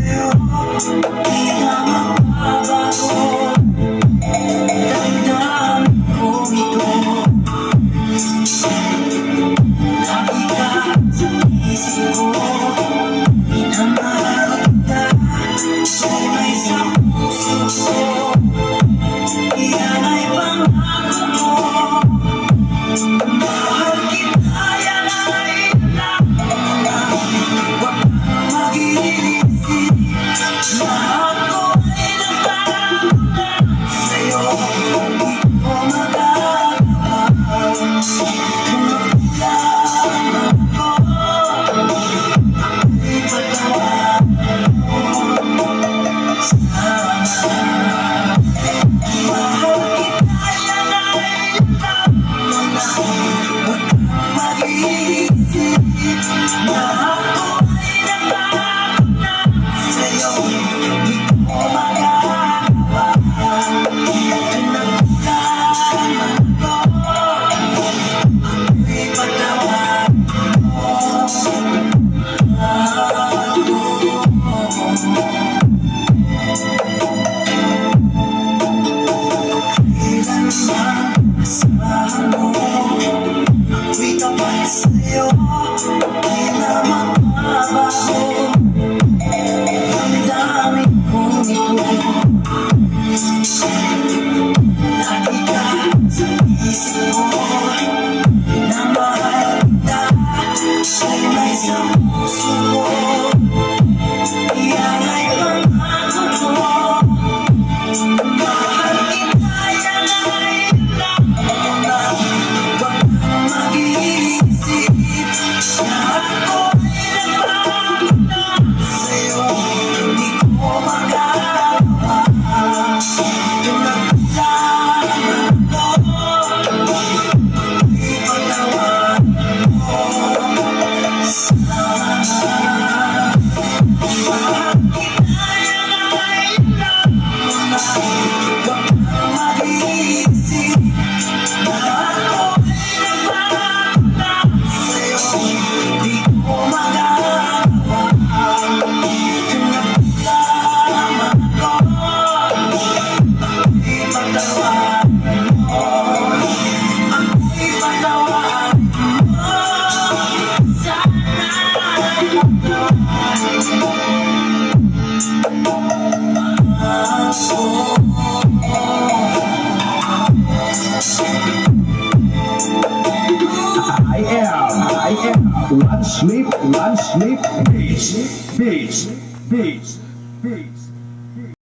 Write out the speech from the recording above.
sa'yo, di na magbabago. Damdamin ko ito, lagi ka sa isip ko. Minamahal kita, tunay sa puso ko. Iyan ay pangako mo. Mahal kita, yan ay alam mo na. Huwag kang mag-iisip, lahat ko ay nagkakuna sa'yo. Di ko magagawa kung magkalaman ko. Ako'y patawarin mo sana. Mahal kita, yan ay alam mo na. Huwag kang mag-iisip, lahat ko ay nagkakuna sa'yo. Di ko magagawa kung nagkalaman ko. Ako'y patawarin mo. Kailanman asahan mo, ako'y tapat sa'yo, di na magbabago. Damdamin ko ito, lagi ka sa isip ko. Minamahal kita, tunay sa puso ko. Iyan ay pangako ko. Mahal kita, yan ay alam mo na. Huwag kang mag-iisip, lahat ko ay nagkakuna sa'yo. Di ko magagawa kung nagkalaman ko. Ako'y patawarin mo sana. Mahal kita, yan ay alam mo na. Huwag kang mag-iisip, lahat ko ay nagkakuna sa'yo. Di ko magagawa kung nagkalaman ko. Ako'y patawarin mo. Ako'y patawarin mo sana. I am one sleep, beats.